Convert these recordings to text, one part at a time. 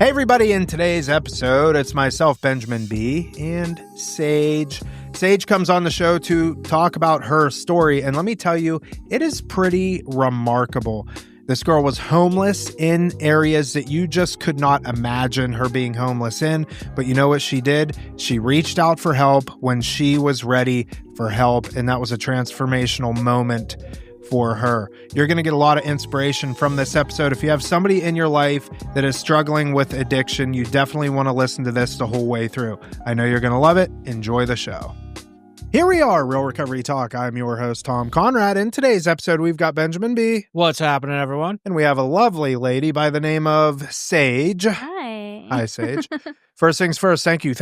Hey everybody, in today's episode, it's myself, Benjamin B, and Sage. Sage comes on the show to talk about her story, and let me tell you, it is pretty remarkable. This girl was homeless in areas that you just could not imagine her being homeless in, but you know what she did? She reached out for help when she was ready for help, and that was a transformational moment for her. You're going to get a lot of inspiration from this episode. If you have somebody in your life that is struggling with addiction, you definitely want to listen to this the whole way through. I know you're going to love it. Enjoy the show. Here we are, Real Recovery Talk. I'm your host, Tom Conrad. In today's episode, we've got Benjamin B. What's happening, everyone? And we have a lovely lady by the name of Sage. Hi. Hi, Sage. First things first, thank you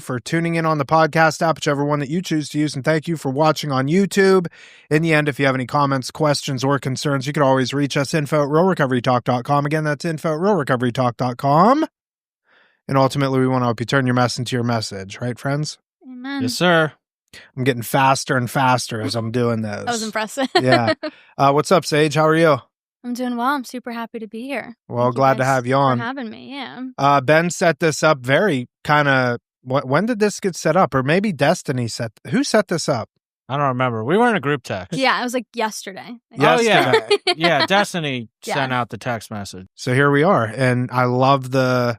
for tuning in on the podcast app, whichever one that you choose to use, and thank you for watching on YouTube. In the end, if you have any comments, questions, or concerns, you can always reach us, info@realrecoverytalk.com. Again, that's info@realrecoverytalk.com. And ultimately, we want to help you turn your mess into your message, right, friends? Amen. Yes, sir. I'm getting faster and faster as I'm doing those. That was impressive. Yeah. What's up, Sage? How are you? I'm doing well. I'm super happy to be here. Well, Thank glad to guys have you on. for having me, yeah. Ben set this up very kind of, when did this get set up? Or maybe Destiny who set this up? I don't remember. We were in a group text. Yeah, it was like yesterday. Oh, yeah. Yeah, Destiny sent out the text message. So here we are. And I love the,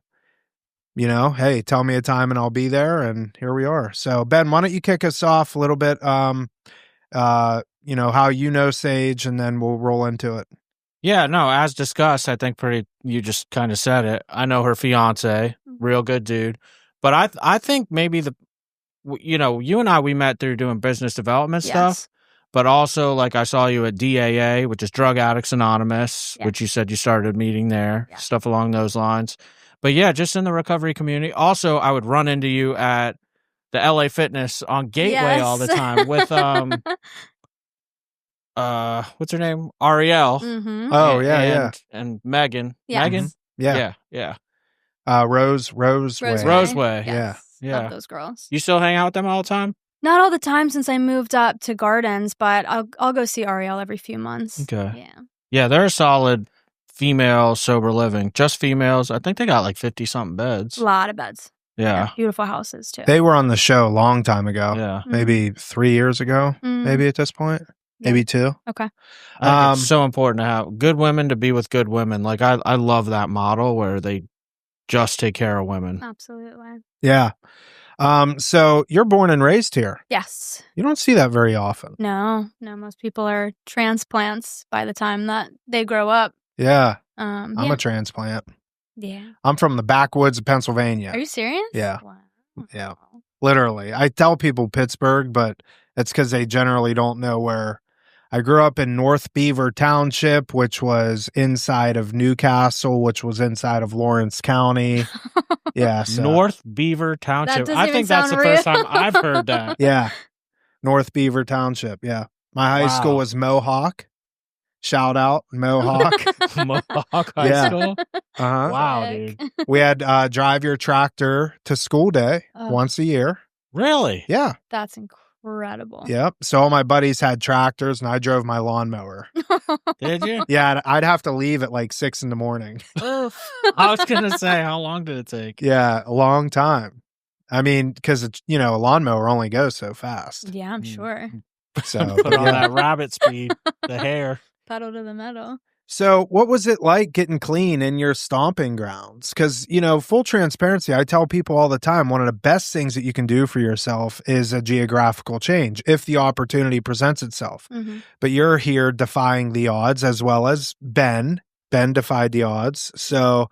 hey, tell me a time and I'll be there. And here we are. So Ben, why don't you kick us off a little bit, how you know Sage, and then we'll roll into it. Yeah, no, as discussed, I think you just kind of said it. I know her fiance, real good dude. But I think maybe you and I, we met through doing business development stuff. But also, like, I saw you at DAA, which is Drug Addicts Anonymous, which you said you started a meeting there, stuff along those lines. But yeah, just in the recovery community. Also, I would run into you at the LA Fitness on Gateway all the time with what's her name? Ariel. Mm-hmm. Oh, yeah. And Megan. Yes. Megan? Yeah. Roseway. Yes. Yeah. Love those girls. You still hang out with them all the time? Not all the time since I moved up to Gardens, but I'll go see Ariel every few months. Okay. Yeah. Yeah, they're a solid female sober living. Just females. I think they got like 50-something beds. A lot of beds. Yeah. Beautiful houses, too. They were on the show a long time ago. Yeah. Maybe 3 years ago, maybe at this point. Yeah. Maybe 2. Okay. It's so important to have good women to be with good women. Like, I love that model where they just take care of women. Absolutely. Yeah. So you're born and raised here. Yes. You don't see that very often. No. Most people are transplants by the time that they grow up. Yeah. I'm yeah. a transplant. Yeah. I'm from the backwoods of Pennsylvania. Are you serious? Yeah. Wow. Yeah. Literally. I tell people Pittsburgh, but it's because they generally don't know where. I grew up in North Beaver Township, which was inside of Newcastle, which was inside of Lawrence County. Yeah. So. North Beaver Township. I think that's the first time I've heard that. Yeah. North Beaver Township. Yeah. My high school was Mohawk. Shout out, Mohawk. Mohawk High School? Uh-huh. Wow, dude. We had drive your tractor to school day once a year. Really? Yeah. That's incredible. Yep. So all my buddies had tractors and I drove my lawnmower. Did you? Yeah. I'd have to leave at like 6 a.m. I was going to say, how long did it take? Yeah. A long time. I mean, because, a lawnmower only goes so fast. Yeah, I'm sure. So Put on that rabbit speed, the hair. Pedal to the metal. So what was it like getting clean in your stomping grounds? Because, full transparency, I tell people all the time, one of the best things that you can do for yourself is a geographical change if the opportunity presents itself. Mm-hmm. But you're here defying the odds as well as Ben. Ben defied the odds. So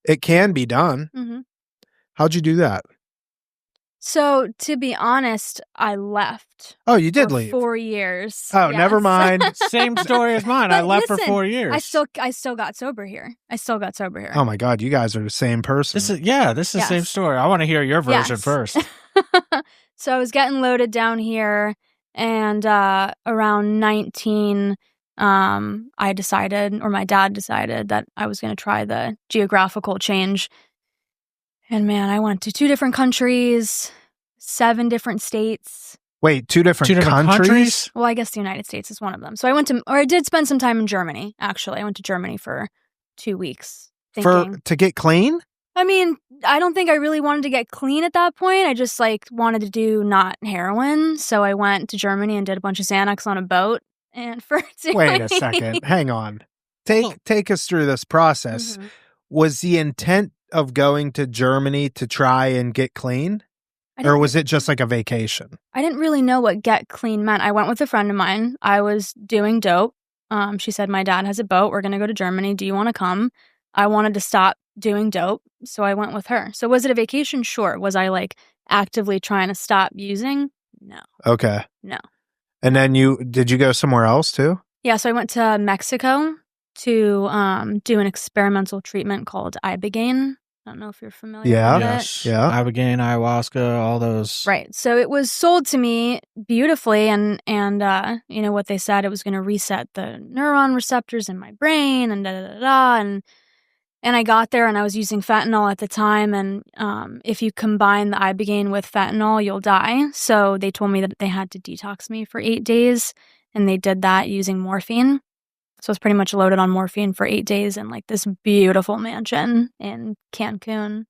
it can be done. Mm-hmm. How'd you do that? So, to be honest, I left. Oh, you did for leave. 4 years. Oh, Yes. never mind. Same story as mine. I But left for listen, 4 years. I still got sober here. Oh my God, you guys are the same person. This is the same story. I want to hear your version first. So I was getting loaded down here, and around 19, I decided, or my dad decided, that I was going to try the geographical change. And man, I went to 2 different countries, 7 different states. Wait, two different countries? Well, I guess the United States is one of them. So I did spend some time in Germany, actually. I went to Germany for 2 weeks. To get clean? I mean, I don't think I really wanted to get clean at that point. I just like wanted to do not heroin. So I went to Germany and did a bunch of Xanax on a boat. And for Wait a second. Hang on. Take us through this process. Mhm. Was the intent of going to Germany to try and get clean? Or was it just like a vacation? I didn't really know what get clean meant. I went with a friend of mine. I was doing dope. She said, my dad has a boat. We're going to go to Germany. Do you want to come? I wanted to stop doing dope. So I went with her. So was it a vacation? Sure. Was I like actively trying to stop using? No. Okay. No. And then did you go somewhere else too? Yeah. So I went to Mexico to do an experimental treatment called ibogaine. I don't know if you're familiar with it. Yes. Yeah. Ibogaine, ayahuasca, all those. Right. So it was sold to me beautifully and you know what they said, it was going to reset the neuron receptors in my brain and and I got there and I was using fentanyl at the time, and if you combine the ibogaine with fentanyl, you'll die. So they told me that they had to detox me for 8 days, and they did that using morphine. So I was pretty much loaded on morphine for 8 days in like this beautiful mansion in Cancun.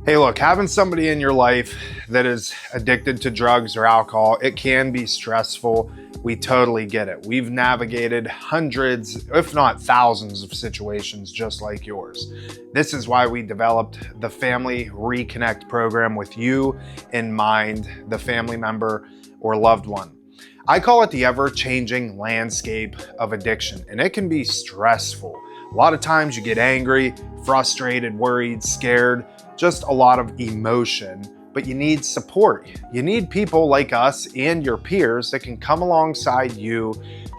Hey, look, having somebody in your life that is addicted to drugs or alcohol, it can be stressful. We totally get it. We've navigated hundreds, if not thousands of situations just like yours. This is why we developed the Family Reconnect program with you in mind, the family member or loved one. I call it the ever-changing landscape of addiction, and it can be stressful. A lot of times you get angry, frustrated, worried, scared, just a lot of emotion, but you need support. You need people like us and your peers that can come alongside you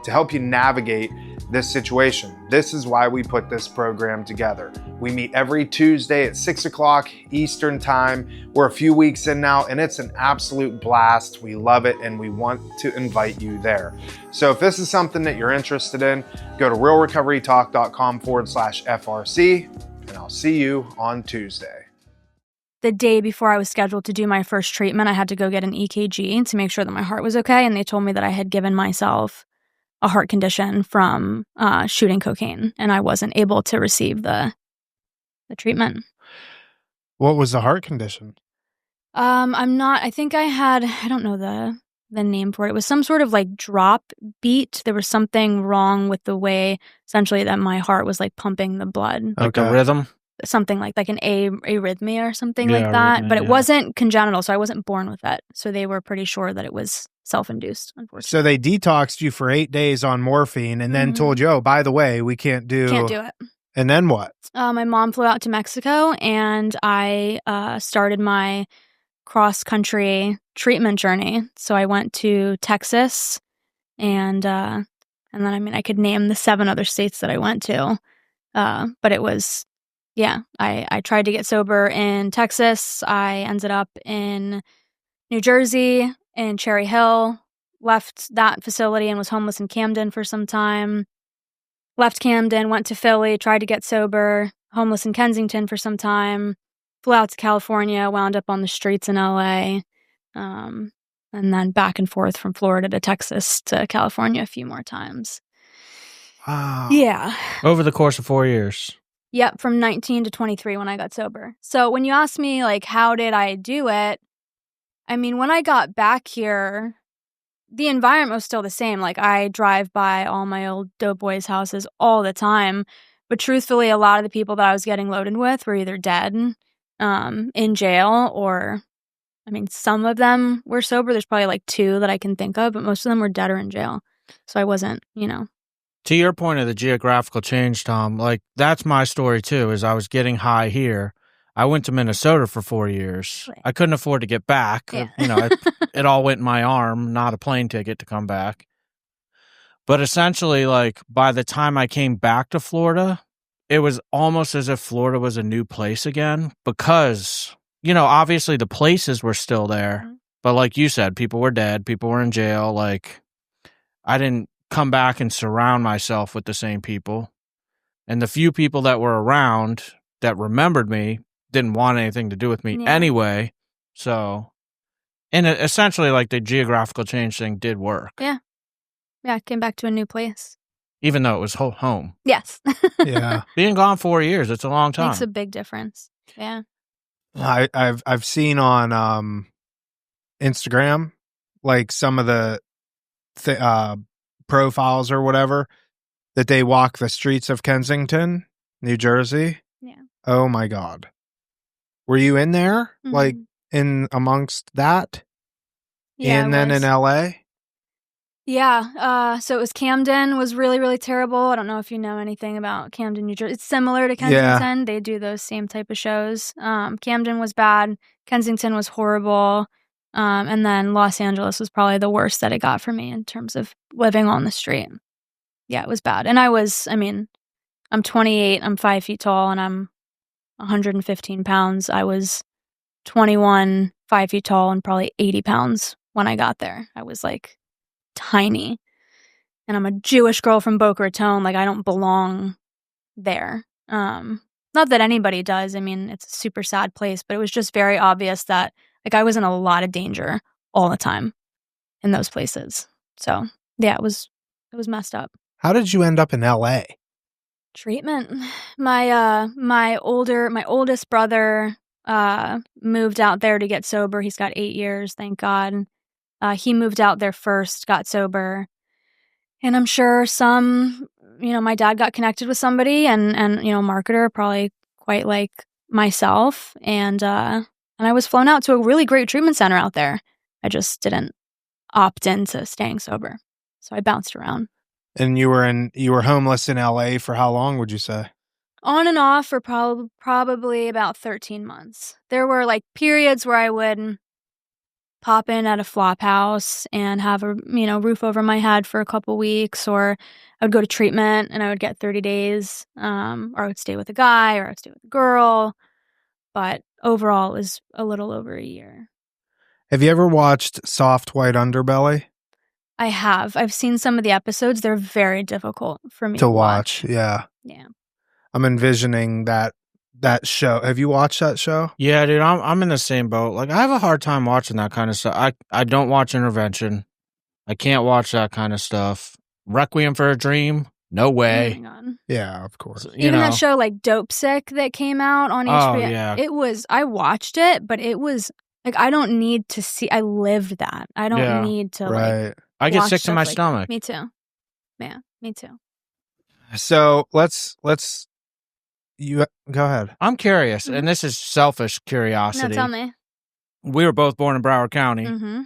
to help you navigate this situation. This is why we put this program together. We meet every Tuesday at 6 o'clock Eastern time. We're a few weeks in now, and it's an absolute blast. We love it, and we want to invite you there. So if this is something that you're interested in, go to realrecoverytalk.com/FRC, and I'll see you on Tuesday. The day before I was scheduled to do my first treatment, I had to go get an EKG to make sure that my heart was okay, and they told me that I had given myself a heart condition from shooting cocaine, and I wasn't able to receive the treatment. What was the heart condition? I think I don't know the name for it. It was some sort of like drop beat. There was something wrong with the way essentially that my heart was like pumping the blood. Like a rhythm? Something like an arrhythmia or something like that. But it wasn't congenital, so I wasn't born with it. So they were pretty sure that it was self-induced, unfortunately. So they detoxed you for 8 days on morphine and then told you, oh, by the way, we can't do it. And then what? My mom flew out to Mexico, and I started my cross-country treatment journey. So I went to Texas, and then I could name the 7 other states that I went to. But it was, I tried to get sober in Texas. I ended up in New Jersey, in Cherry Hill, left that facility and was homeless in Camden for some time. Left Camden, went to Philly, tried to get sober, homeless in Kensington for some time, flew out to California, wound up on the streets in LA, and then back and forth from Florida to Texas to California a few more times. Wow. Yeah. Over the course of 4 years. Yep, from 19 to 23 when I got sober. So when you ask me, like, how did I do it? I mean, when I got back here, the environment was still the same. Like, I drive by all my old dope boys' houses all the time. But truthfully, a lot of the people that I was getting loaded with were either dead, in jail, or, I mean, some of them were sober. There's probably like 2 that I can think of, but most of them were dead or in jail. So I wasn't, To your point of the geographical change, Tom, like, that's my story too, is I was getting high here. I went to Minnesota for 4 years. Right. I couldn't afford to get back. Yeah. It all went in my arm, not a plane ticket to come back. But essentially, like, by the time I came back to Florida, it was almost as if Florida was a new place again because, obviously the places were still there. Mm-hmm. But like you said, people were dead, people were in jail. Like, I didn't come back and surround myself with the same people. And the few people that were around that remembered me didn't want anything to do with me anyway. So, and essentially, like, the geographical change thing did work. Yeah. Yeah, I came back to a new place. Even though it was home. Yes. Yeah. Being gone 4 years, it's a long time. Makes a big difference. Yeah. I've seen on Instagram like some of the profiles or whatever that they walk the streets of Kensington, New Jersey. Yeah. Oh my God. Were you in there? Like Mhm. in amongst that? Yeah, And I then in was. LA? Yeah, so it was Camden was really, really terrible. I don't know if you know anything about Camden, New Jersey. It's similar to Yeah. Kensington. They do those same type of shows. Camden was bad. Kensington was horrible. And then Los Angeles was probably the worst that it got for me in terms of living on the street. Yeah, it was bad. And I'm 28, I'm 5 feet tall, and I'm 115 pounds. I was 21, 5 feet tall, and probably 80 pounds when I got there. I was like tiny. And I'm a Jewish girl from Boca Raton. Like, I don't belong there. Not that anybody does. I mean, it's a super sad place, but it was just very obvious that like I was in a lot of danger all the time in those places. So yeah, it was messed up. How did you end up in LA? Treatment. My oldest brother moved out there to get sober. He's got 8 years, thank God. He moved out there first, got sober. And I'm sure my dad got connected with somebody and a marketer probably quite like myself. And I was flown out to a really great treatment center out there. I just didn't opt into staying sober. So I bounced around. And you were homeless in LA for how long, would you say? On and off for probably about 13 months. There were like periods where I would pop in at a flop house and have a roof over my head for a couple weeks, or I would go to treatment and I would get 30 days, or I would stay with a guy, or I would stay with a girl. But overall, it was a little over a year. Have you ever watched Soft White Underbelly? I have. I've seen some of the episodes. They're very difficult for me to watch. Yeah. Yeah. I'm envisioning that show. Have you watched that show? Yeah, dude, I'm in the same boat. Like, I have a hard time watching that kind of stuff. I don't watch Intervention. I can't watch that kind of stuff. Requiem for a Dream? No way. Oh my God. Yeah, of course. Even that show like Dope Sick that came out on HBO. Yeah. I watched it, but it was like, I don't need to see. I lived that. I don't need to like. I get watch sick to stuff my like that. stomach. Me too. Yeah, me too. So let's you go ahead. I'm curious, Mhm. and this is selfish No, curiosity. tell me. We were both born in Broward County. Mm-hmm.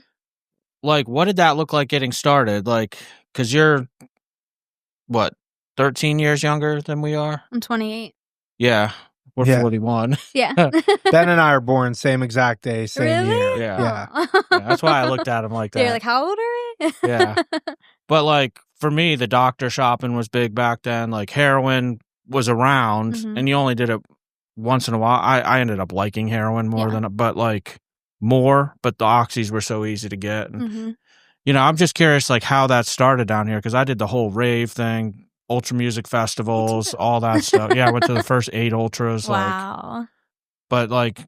Like, what did that look like getting started? Like, because you're, what, 13 years younger than we are? I'm 28. Yeah. We're Yeah. 41. Yeah. Ben and I are born same exact day, same Really? year. Yeah. Aw. Yeah, that's why I looked at him like that. You're like, how old are we? Yeah. But, like, for me, the doctor shopping was big back then. Like, heroin was around, Mhm. and you only did it once in a while. I ended up liking heroin more Yeah. but the oxys were so easy to get. And, Mhm. I'm just curious, like, how that started down here, because I did the whole rave thing, ultra music festivals, all that stuff. Yeah, I went to the first 8 ultras. Wow. But, like,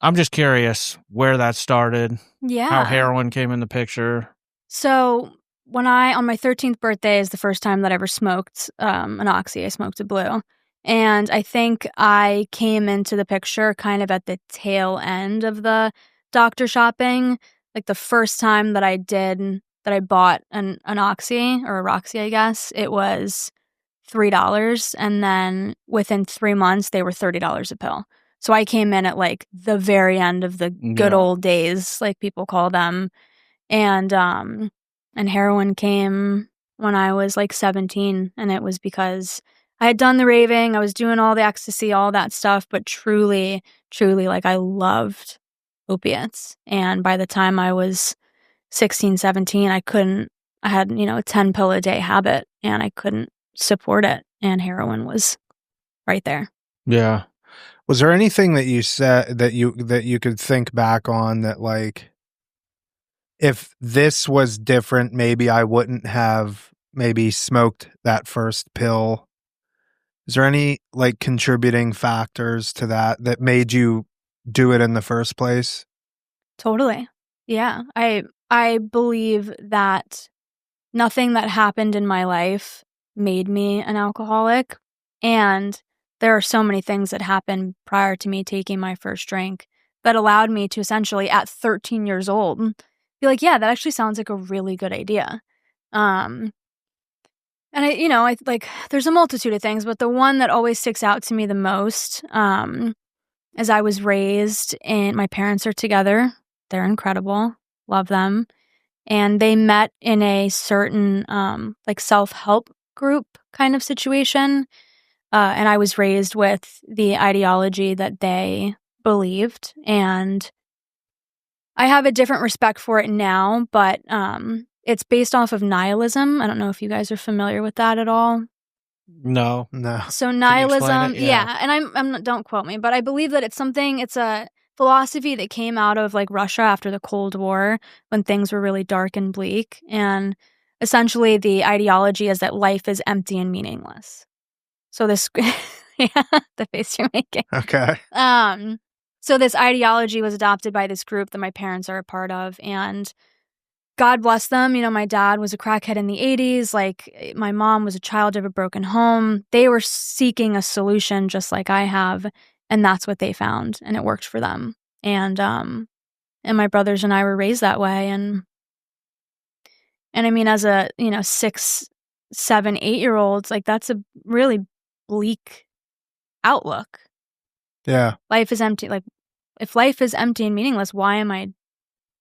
I'm just curious where that started, Yeah. how heroin came in the picture. So on my 13th birthday is the first time that I ever smoked an oxy. I smoked a blue. And I think I came into the picture kind of at the tail end of the doctor shopping. Like the first time that I bought an oxy or a Roxy, I guess, it was $3. And then within 3 months, they were $30 a pill. So I came in at like the very end of the good old days, like people call them. And heroin came when I was like 17, and it was because I had done the raving, I was doing all the ecstasy, all that stuff, but truly, like I loved opiates. And by the time I was 16, 17, I had, a 10 pill a day habit, and I couldn't support it. And heroin was right there. Yeah. Was there anything that you said that you could think back on that, like, if this was different, maybe I wouldn't have maybe smoked that first pill? Is there any like contributing factors to that made you do it in the first place? Totally. Yeah. I believe that nothing that happened in my life made me an alcoholic. And there are so many things that happened prior to me taking my first drink that allowed me to essentially, at 13 years old, be like, yeah, that actually sounds like a really good idea. And I like, there's a multitude of things, but the one that always sticks out to me the most, as I was raised, and my parents are together. They're incredible. Love them. And they met in a certain, like, self-help group kind of situation. And I was raised with the ideology that they believed. And I have a different respect for it now, but it's based off of nihilism. I don't know if you guys are familiar with that at all. No. So Can you explain nihilism, it? Yeah. yeah, and I'm not, don't quote me, but I believe that it's a philosophy that came out of like Russia after the Cold War when things were really dark and bleak, and essentially the ideology is that life is empty and meaningless. So this, yeah, the face you're making. Okay. So this ideology was adopted by this group that my parents are a part of, and God bless them. My dad was a crackhead in the 80s. Like, my mom was a child of a broken home. They were seeking a solution just like I have, and that's what they found, and it worked for them. And my brothers and I were raised that way. And I mean, as a, 6, 7, 8-year-olds, like, that's a really bleak outlook. Yeah. Life is empty. Like, if life is empty and meaningless, why am I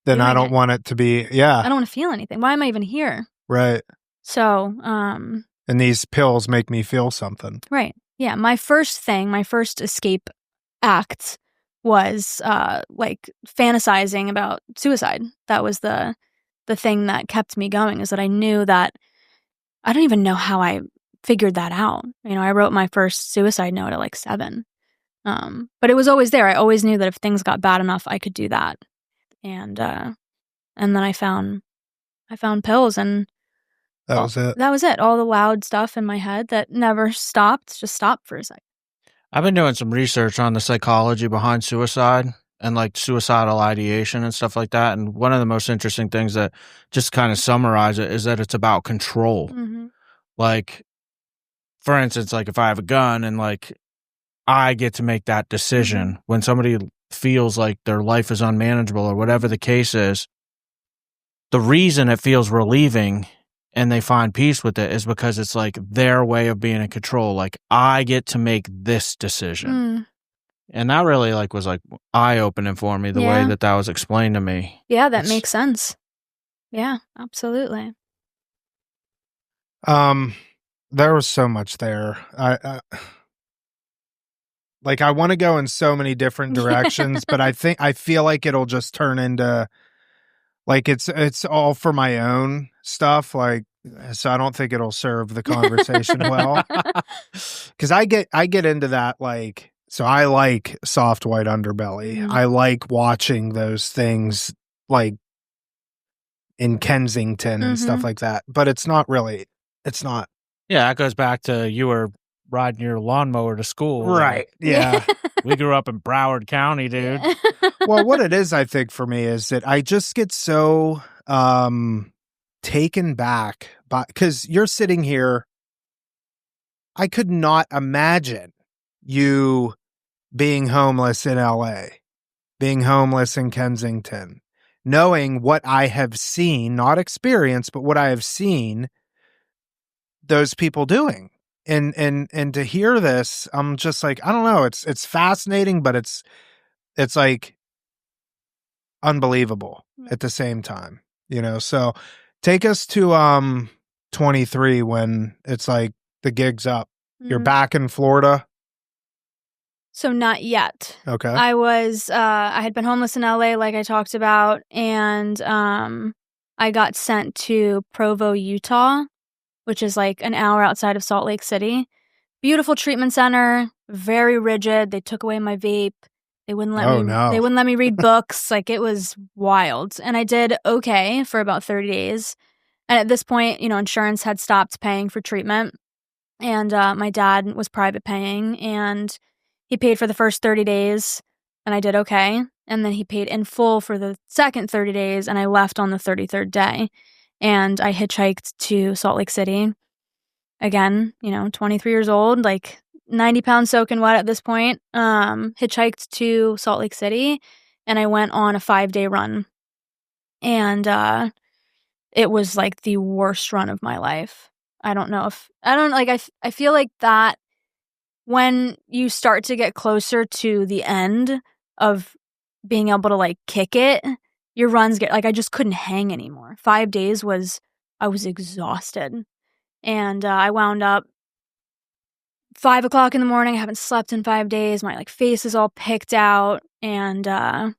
Then I doing don't it? want it to be, yeah. I don't want to feel anything. Why am I even here? Right. So, And these pills make me feel something. right. Yeah. My first escape act was like fantasizing about suicide. That was the thing that kept me going, is that I knew that I don't even know how I figured that out. I wrote my first suicide note at like 7. But it was always there. I always knew that if things got bad enough, I could do that. And then I found pills, and That was it. That was it. All the loud stuff in my head that never stopped just stopped for a second. I've been doing some research on the psychology behind suicide and like suicidal ideation and stuff like that. And one of the most interesting things that just kind of summarize it is that it's about control. Mm-hmm. Like, for instance, like if I have a gun and like I get to make that decision when somebody feels like their life is unmanageable or whatever the case is, the reason it feels relieving and they find peace with it is because it's like their way of being in control. Like, I get to make this decision. And that really like was like eye-opening for me, the way that was explained to me. Yeah, that makes sense. Yeah, absolutely. There was so much there. I want to go in so many different directions, but I feel like it'll just turn into like it's all for my own stuff. Like, so I don't think it'll serve the conversation well. Because I get into that, like, so I like soft white underbelly. I like watching those things like in Kensington and stuff like that. But it's not. Yeah, that goes back to you were riding your lawnmower to school. Right. Yeah. We grew up in Broward County, dude. Well, what it is, I think, for me is that I just get so taken back by, because you're sitting here. I could not imagine you being homeless in LA, being homeless in Kensington, knowing what I have seen, not experienced, but what I have seen those people doing. And to hear this, I'm just like, I don't know. It's fascinating, but it's like unbelievable at the same time, So take us to 23 when it's like the gig's up. You're back in Florida. So not yet. Okay. I was I had been homeless in LA, like I talked about, and I got sent to Provo, Utah, which is like an hour outside of Salt Lake City. Beautiful treatment center, very rigid. They took away my vape. They wouldn't let They wouldn't let me read books. Like, it was wild. And I did okay for about 30 days. And at this point, insurance had stopped paying for treatment. And my dad was private paying, and he paid for the first 30 days, and I did okay. And then he paid in full for the second 30 days, and I left on the 33rd day. And I hitchhiked to Salt Lake City. Again, 23 years old, like, 90 pounds soaking wet at this point. Hitchhiked to Salt Lake City, and I went on a 5-day run. And it was like the worst run of my life. I feel like that when you start to get closer to the end of being able to like kick it, your runs get like, I just couldn't hang anymore. 5 days I was exhausted. And I wound up 5 o'clock in the morning. I haven't slept in 5 days. My like face is all picked out, and the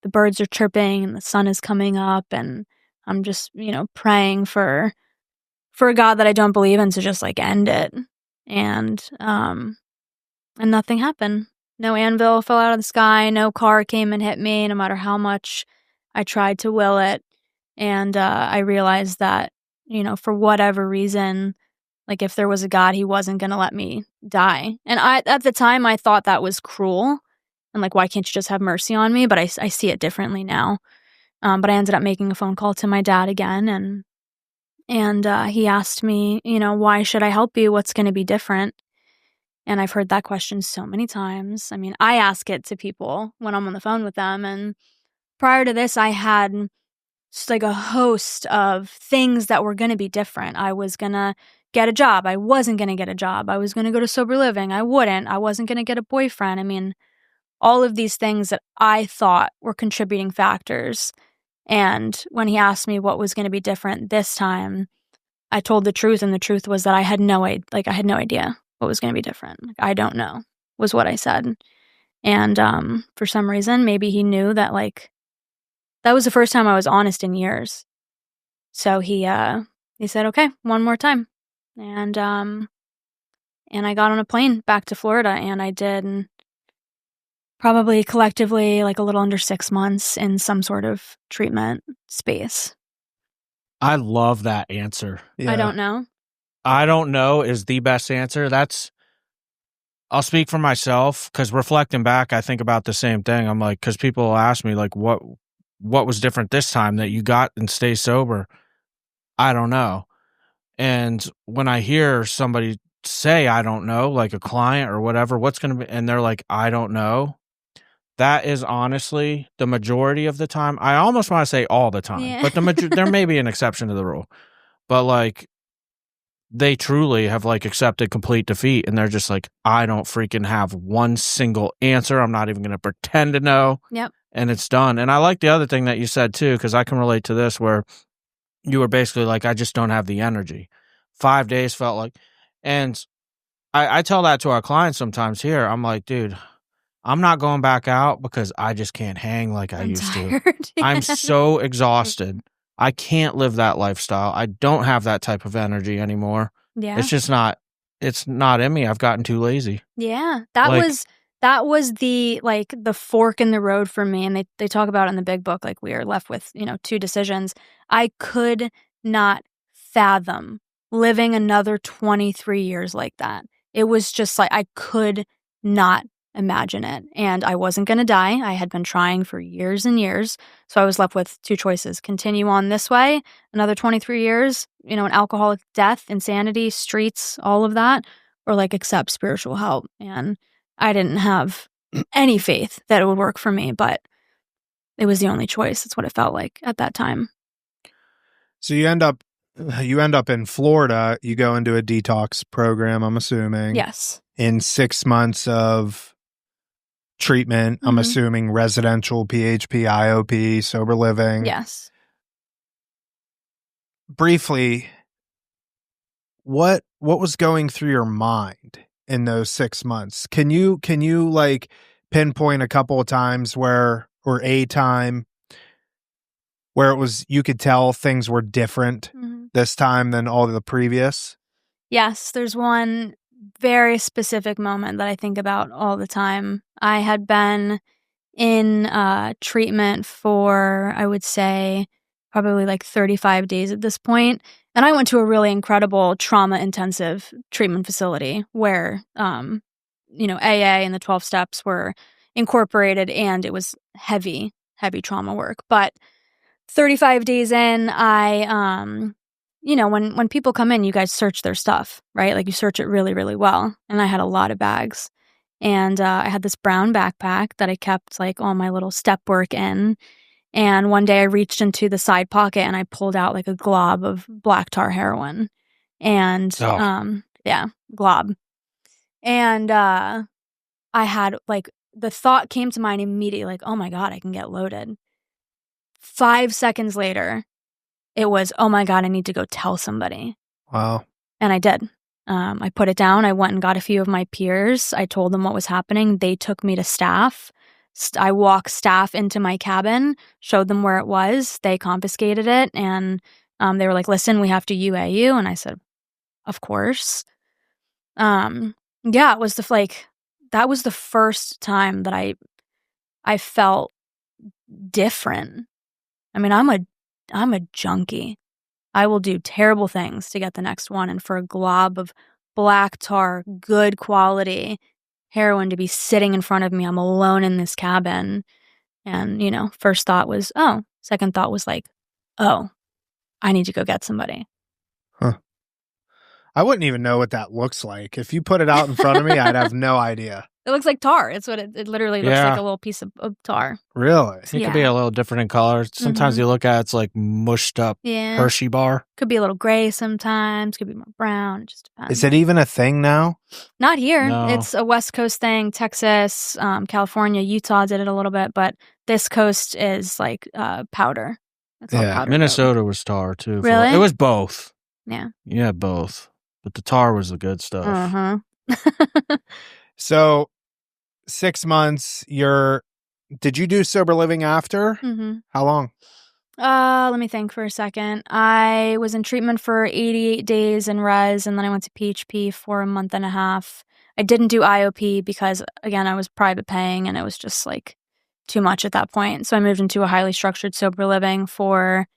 birds are chirping and the sun is coming up, and I'm just, praying for a God that I don't believe in to just like end it. And nothing happened. No anvil fell out of the sky. No car came and hit me, no matter how much I tried to will it. And I realized that, for whatever reason, like if there was a God, he wasn't going to let me die. And at the time, I thought that was cruel. And like, why can't you just have mercy on me? But I see it differently now. But I ended up making a phone call to my dad again. And he asked me, why should I help you? What's going to be different? And I've heard that question so many times. I mean, I ask it to people when I'm on the phone with them. And prior to this, I had just like a host of things that were going to be different. I was going to get a job. I wasn't going to get a job. I was going to go to sober living. I wouldn't. I wasn't going to get a boyfriend. I mean, all of these things that I thought were contributing factors. And when he asked me what was going to be different this time, I told the truth. And the truth was that I had no idea what was going to be different. Like, I don't know, was what I said. And for some reason, maybe he knew that like that was the first time I was honest in years. So he said, okay, one more time. And I got on a plane back to Florida, and I did probably collectively like a little under 6 months in some sort of treatment space. I love that answer. Yeah. I don't know. I don't know is the best answer. I'll speak for myself, because reflecting back, I think about the same thing. I'm like, because people will ask me like, what was different this time that you got and stay sober? I don't know. And when I hear somebody say, I don't know, like a client or whatever, what's going to be, and they're like, I don't know. That is honestly the majority of the time. I almost want to say all the time, Yeah. but there may be an exception to the rule. But like, they truly have like accepted complete defeat, and they're just like, I don't freaking have one single answer. I'm not even going to pretend to know. Yep. And it's done. And I like the other thing that you said too, because I can relate to this, where you were basically like, I just don't have the energy. 5 days felt like, and I tell that to our clients sometimes here. I'm like, dude, I'm not going back out because I just can't hang like I used tired. to. I'm so exhausted. I can't live that lifestyle. I don't have that type of energy anymore. Yeah. It's not in me. I've gotten too lazy. Yeah. That was the fork in the road for me. And they talk about it in the big book, like we are left with, 2 decisions. I could not fathom living another 23 years like that. It was just like, I could not imagine it. And I wasn't going to die. I had been trying for years and years. So I was left with 2 choices: continue on this way, another 23 years, an alcoholic death, insanity, streets, all of that, or like accept spiritual help. And I didn't have any faith that it would work for me, but it was the only choice. That's what it felt like at that time. So you end up in Florida. You go into a detox program, I'm assuming. Yes. In 6 months of treatment, I'm assuming residential PHP, IOP, sober living. Yes. Briefly, what was going through your mind in those 6 months? Can you like pinpoint a couple of times or a time where it was, you could tell things were different this time than all the previous? Yes, there's one very specific moment that I think about all the time. I had been in treatment for, I would say, probably like 35 days at this point. And I went to a really incredible trauma-intensive treatment facility where, AA and the 12 steps were incorporated, and it was heavy trauma work. But 35 days in, I you know, when people come in, you guys search their stuff, right? Like you search it really, really well. And I had a lot of bags. And I had this brown backpack that I kept like all my little step work in. And one day I reached into the side pocket and I pulled out like a glob of black tar heroin. And yeah, glob. And I had like the thought came to mind immediately, like, oh my God, I can get loaded. 5 seconds later, it was, oh my God, I need to go tell somebody. Wow. And I did. I put it down. I went and got a few of my peers. I told them what was happening. They took me to staff. I walked staff into my cabin, showed them where it was. They confiscated it. And they were like, listen, we have to UA you. And I said, of course. Yeah, it was that was the first time that I felt different. I mean, I'm a junkie. I will do terrible things to get the next one. And for a glob of black tar, good quality heroin to be sitting in front of me, I'm alone in this cabin. And, you know, first thought was, oh. Second thought was like, oh, I need to go get somebody. Huh. I wouldn't even know what that looks like. If you put it out in front of me, I'd have no idea. It looks like tar. It's what it literally looks like, a little piece of tar. Really? It could be a little different in color. Sometimes you look at it's like mushed up Hershey bar. Could be a little gray sometimes. Could be more brown. It just depends. Is it even a thing now? Not here. No. It's a West Coast thing. Texas, California, Utah did it a little bit, but this coast is like powder. It's all powder Minnesota was tar too. Really? It was both. Yeah. Yeah, both. But the tar was the good stuff. Uh-huh. So 6 months, did you do sober living after? Mm-hmm. How long? Let me think for a second. I was in treatment for 88 days in res, and then I went to PHP for a month and a half. I didn't do IOP because, again, I was private paying, and it was just, like, too much at that point. So I moved into a highly structured sober living for...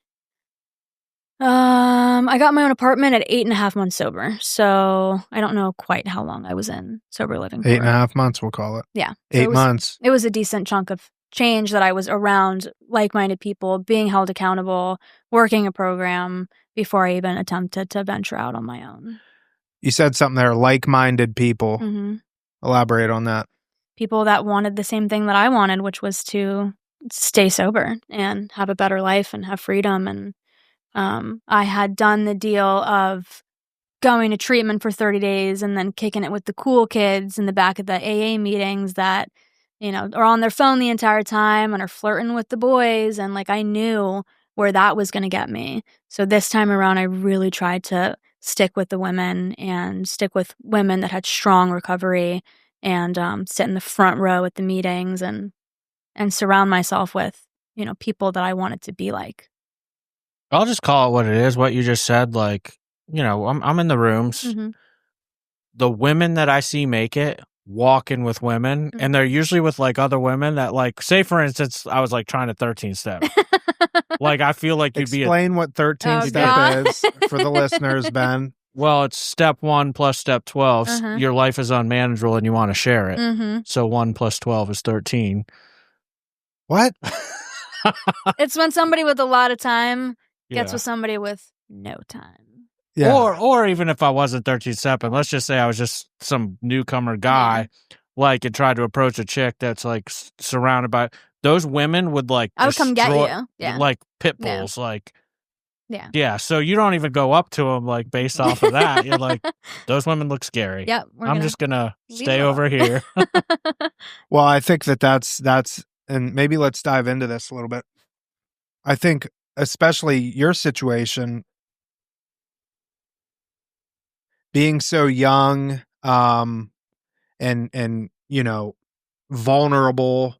I got my own apartment at 8.5 months sober. So I don't know quite how long I was in sober living for. 8.5 months, we'll call it. Yeah. So 8 months. It was a decent chunk of change that I was around like-minded people, being held accountable, working a program before I even attempted to venture out on my own. You said something there, like-minded people. Mm-hmm. Elaborate on that. People that wanted the same thing that I wanted, which was to stay sober and have a better life and have freedom. And I had done the deal of going to treatment for 30 days and then kicking it with the cool kids in the back of the AA meetings that, you know, are on their phone the entire time and are flirting with the boys. And like, I knew where that was going to get me. So this time around, I really tried to stick with the women and stick with women that had strong recovery and sit in the front row at the meetings and surround myself with, you know, people that I wanted to be like. I'll just call it what it is, what you just said. Like, you know, I'm in the rooms. Mm-hmm. The women that I see make it walk in with women, and they're usually with like other women that, like, say for instance, I was like trying to 13 step. Like, I feel like you'd Explain what 13 step is for the listeners, Ben. Well, it's step 1 plus step 12. Your life is unmanageable and you want to share it. Mm-hmm. So 1 plus 12 is 13. What? It's when somebody with a lot of time gets with somebody with no time. Yeah. Or even if I wasn't 13 stepping, let's just say I was just some newcomer guy, like, and tried to approach a chick that's like surrounded by those women would like I would come get you. Yeah. Like pit bulls, like. Yeah. Yeah. So you don't even go up to them like based off of that. You're like, those women look scary. Yep. I'm just gonna stay over here. Well, I think that's and maybe let's dive into this a little bit. I think especially your situation, being so young, and you know, vulnerable.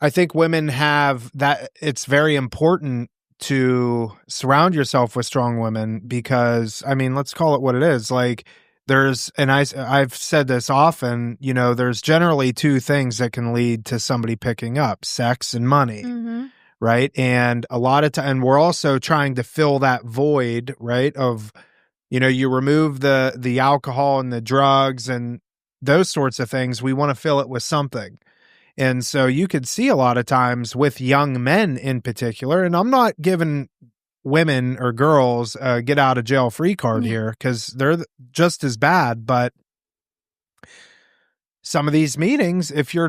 I think women have that. It's very important to surround yourself with strong women because, I mean, let's call it what it is. Like, I've said this often, you know, there's generally two things that can lead to somebody picking up: sex and money. Mm-hmm. Right. And a lot of time, and we're also trying to fill that void, right? Of, you know, you remove the alcohol and the drugs and those sorts of things. We want to fill it with something. And so you could see a lot of times with young men in particular, and I'm not giving women or girls get out of jail free card Yeah. here, because they're just as bad. But some of these meetings, if you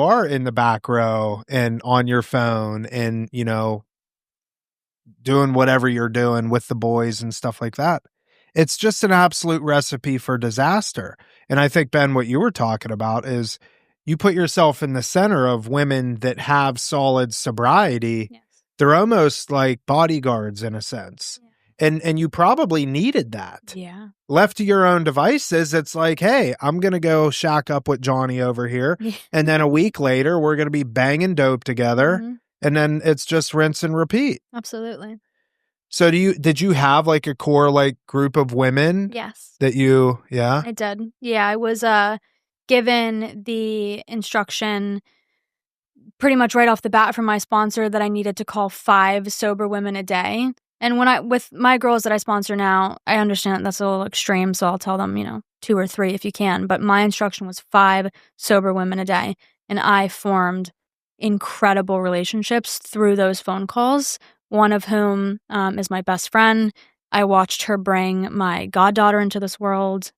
are in the back row and on your phone and, doing whatever you're doing with the boys and stuff like that, it's just an absolute recipe for disaster. And I think, Ben, what you were talking about is you put yourself in the center of women that have solid sobriety. Yes. They're almost like bodyguards in a sense. Yeah. And you probably needed that. Yeah. Left to your own devices, it's like, hey, I'm going to go shack up with Johnny over here. Yeah. And then a week later, we're going to be banging dope together. Mm-hmm. And then it's just rinse and repeat. Absolutely. So did you have like a core like group of women? Yes. That yeah? I did. Yeah, I was given the instruction pretty much right off the bat from my sponsor that I needed to call 5 sober women a day. And with my girls that I sponsor now, I understand that's a little extreme, so I'll tell them, 2 or 3 if you can. But my instruction was 5 sober women a day. And I formed incredible relationships through those phone calls, one of whom is my best friend. I watched her bring my goddaughter into this world.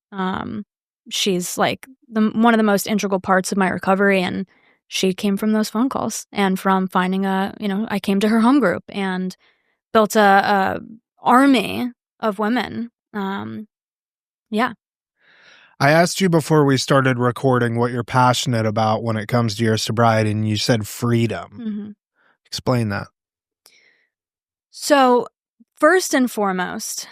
She's like one of the most integral parts of my recovery, and she came from those phone calls and from finding I came to her home group and built a army of women. Yeah. I asked you before we started recording what you're passionate about when it comes to your sobriety, and you said freedom. Mm-hmm. Explain that. So, first and foremost,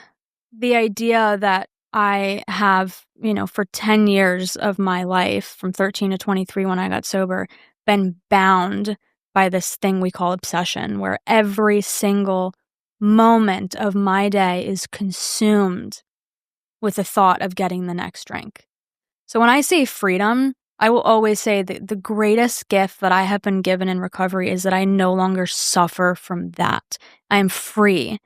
the idea that I have, for 10 years of my life, from 13 to 23 when I got sober, been bound by this thing we call obsession, where every single moment of my day is consumed with the thought of getting the next drink. So when I say freedom, I will always say that the greatest gift that I have been given in recovery is that I no longer suffer from that. I am free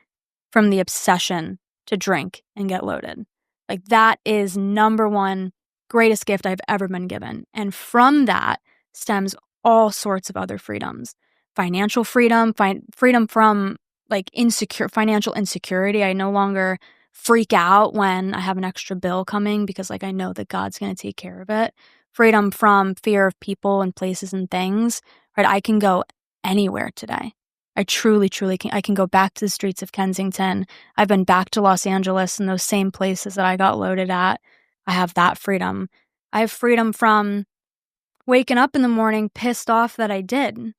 from the obsession to drink and get loaded. Like, that is number one greatest gift I've ever been given. And from that stems all sorts of other freedoms. Financial freedom, freedom from like financial insecurity. I no longer freak out when I have an extra bill coming because I know that God's going to take care of it. Freedom from fear of people and places and things, right? I can go anywhere today. I truly, truly can. I can go back to the streets of Kensington. I've been back to Los Angeles and those same places that I got loaded at. I have that freedom. I have freedom from waking up in the morning pissed off that I did.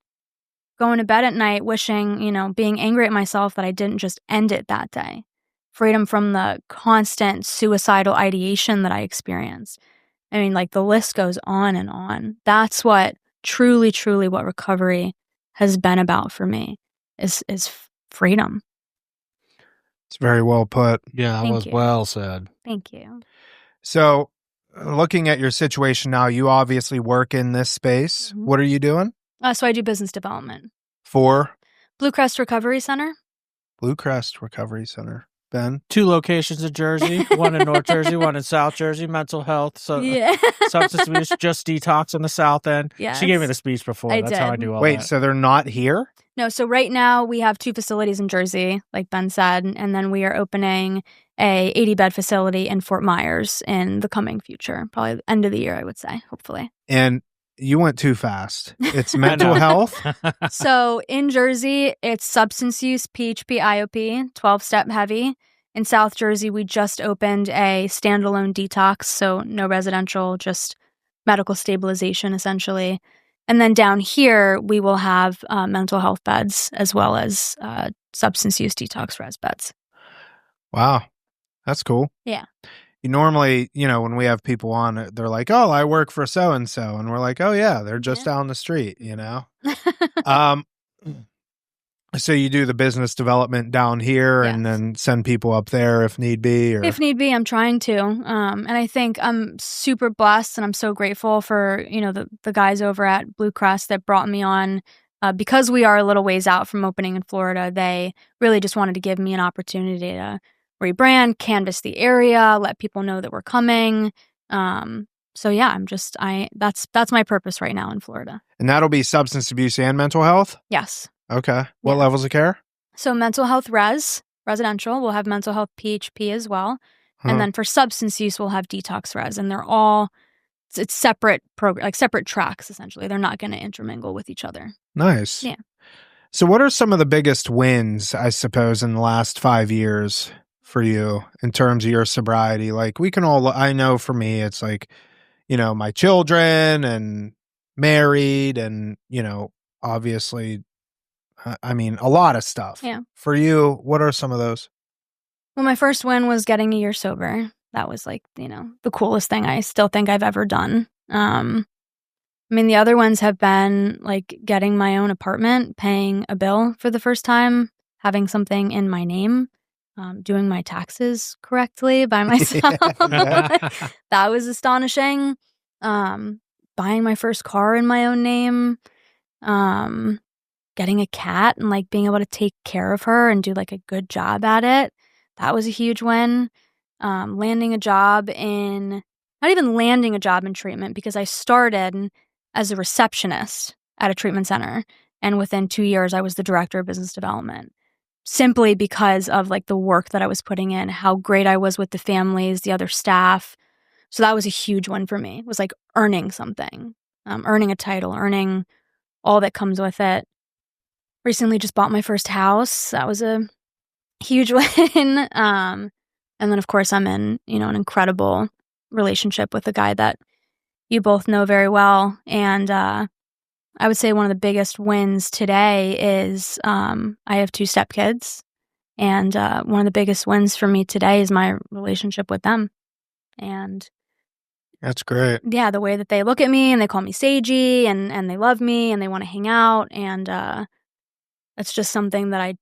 Going to bed at night wishing, being angry at myself that I didn't just end it that day. Freedom from the constant suicidal ideation that I experience. I mean, the list goes on and on. That's what truly, truly what recovery has been about for me is freedom. It's very well put. Yeah, that was well said. Thank you. So looking at your situation now, you obviously work in this space. Mm-hmm. What are you doing? So I do business development. For? Blue Crest Recovery Center. Blue Crest Recovery Center. Ben? 2 locations in Jersey, one in North Jersey, one in South Jersey, mental health, substance abuse, just detox on the South End. Yes. She gave me the speech before. That's how I do all that. Wait, so they're not here? No, so right now we have 2 facilities in Jersey, like Ben said, and then we are opening a 80-bed facility in Fort Myers in the coming future, probably the end of the year, I would say, hopefully. And you went too fast. It's mental health? So in Jersey, it's substance use, PHP, IOP, 12-step heavy. In South Jersey, we just opened a standalone detox, so no residential, just medical stabilization, essentially. And then down here, we will have mental health beds as well as substance use detox res beds. Wow. That's cool. Yeah. You normally, when we have people on, they're like, oh, I work for so-and-so. And we're like, oh, yeah, they're just down the street, So you do the business development down here and then send people up there if need be? Or... If need be, I'm trying to. And I think I'm super blessed and I'm so grateful for, the guys over at Blue Crest that brought me on. Because we are a little ways out from opening in Florida, they really just wanted to give me an opportunity to rebrand, canvas the area, let people know that we're coming. So yeah, that's my purpose right now in Florida. And that'll be substance abuse and mental health? Yes. Okay. What levels of care? So mental health residential, we'll have mental health PHP as well. Huh. And then for substance use, we'll have detox res. And they're all, it's separate separate tracks, essentially. They're not going to intermingle with each other. Nice. Yeah. So what are some of the biggest wins, I suppose, in the last 5 years for you in terms of your sobriety? Like we can all, I know for me, it's like, my children and married and, obviously, I mean, a lot of stuff. Yeah. For you, what are some of those? Well, my first win was getting a year sober. That was like, the coolest thing I still think I've ever done. I mean, the other ones have been like getting my own apartment, paying a bill for the first time, having something in my name, doing my taxes correctly by myself. That was astonishing. Buying my first car in my own name, getting a cat and like being able to take care of her and do like a good job at it. That was a huge win. Landing a job not even landing a job in treatment, because I started as a receptionist at a treatment center. And within 2 years, I was the director of business development, simply because of like the work that I was putting in, how great I was with the families, the other staff. So that was a huge one for me. It was like earning something, earning a title, earning all that comes with it. Recently just bought my first house. That was a huge win. And then, of course, I'm in, an incredible relationship with a guy that you both know very well. And I would say one of the biggest wins today is I have 2 stepkids. And one of the biggest wins for me today is my relationship with them. And that's great. Yeah, the way that they look at me and they call me Sagey and they love me and they want to hang out. And it's just something that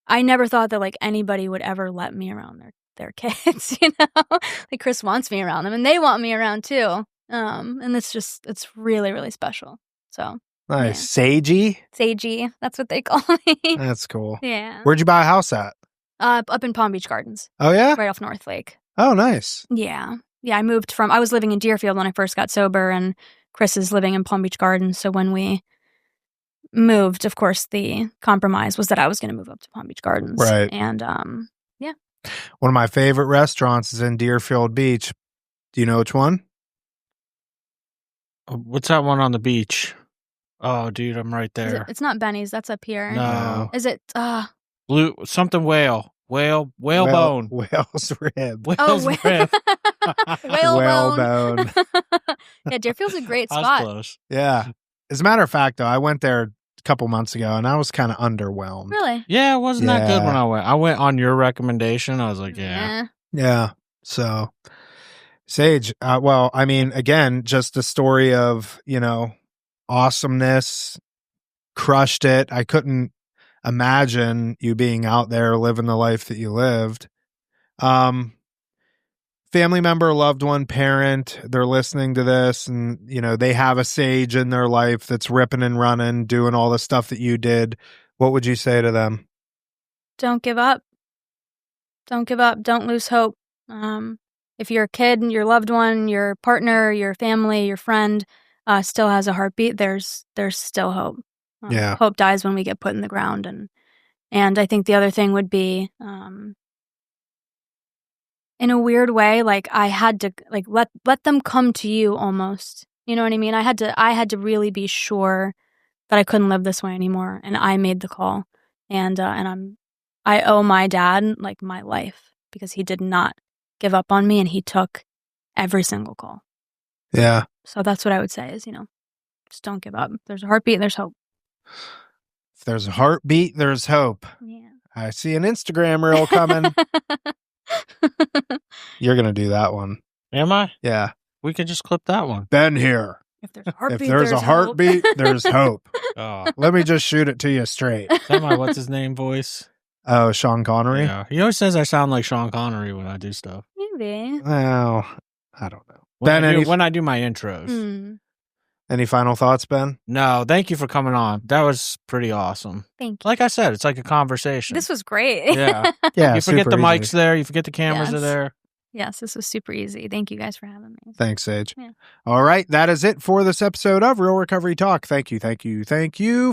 I never thought that like anybody would ever let me around their kids, like Chris wants me around them and they want me around too. And it's really, really special. So nice. Yeah. Sagey, that's what they call me. That's cool. Yeah. Where'd you buy a house at? Up in Palm Beach Gardens. Oh yeah, right off North Lake. Oh nice. Yeah. I was living in Deerfield when I first got sober, and Chris is living in Palm Beach Gardens. So when we moved, of course, the compromise was that I was going to move up to Palm Beach Gardens. Right. And one of my favorite restaurants is in Deerfield Beach. Do you know which one? What's that one on the beach? Oh, dude, I'm right there. It's not Benny's. That's up here. No. Is it? Blue something whale bone. Whale's rib. Whale's rib. Whale bone. Yeah, Deerfield's a great I was spot. close. Yeah. As a matter of fact, though, I went there a couple months ago and I was kind of underwhelmed. Really? Yeah, it wasn't that good Yeah. when I went. I went on your recommendation. I was like, yeah. Yeah. So, Sage, well, I mean, again, just a story of, awesomeness, crushed it. I couldn't imagine you being out there living the life that you lived. Family member, loved one, parent, they're listening to this and, they have a Sage in their life that's ripping and running, doing all the stuff that you did. What would you say to them? Don't give up. Don't give up. Don't lose hope. If your kid, your loved one, your partner, your family, your friend still has a heartbeat, there's still hope. Yeah. Hope dies when we get put in the ground. And I think the other thing would be, in a weird way, like I had to like let them come to you almost. You know what I mean? I had to really be sure that I couldn't live this way anymore, and I made the call. And I owe my dad like my life, because he did not give up on me and he took every single call. Yeah. So that's what I would say is, just don't give up. If there's a heartbeat, there's hope. If there's a heartbeat, there's hope. Yeah. I see an Instagram reel coming. You're going to do that one. Am I? Yeah. We could just clip that one. Ben here. If there's a heartbeat, If there's a heartbeat, there's hope. Oh, Let me just shoot it to you straight. is that my what's his name voice? Oh, Sean Connery? Yeah, he always says I sound like Sean Connery when I do stuff. Maybe. Well, I don't know. When, Ben, when I do my intros. Mm, any final thoughts, Ben? No, thank you for coming on. That was pretty awesome. thank you. Like I said, it's like a conversation. This was great. Yeah. Yeah. You forget super the mics easy. there. You forget the cameras are Yes. there. Yes, this was super easy. Thank you guys for having me. Thanks, Sage. Yeah. All right, that is it for this episode of Real Recovery Talk. Thank you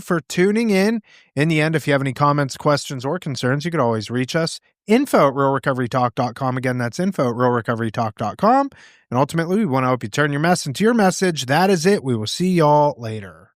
for tuning in. In the end, if you have any comments, questions, or concerns, you could always reach us. info@realrecoverytalk.com. Again, that's info@realrecoverytalk.com. And ultimately, we want to help you turn your mess into your message. That is it. We will see y'all later.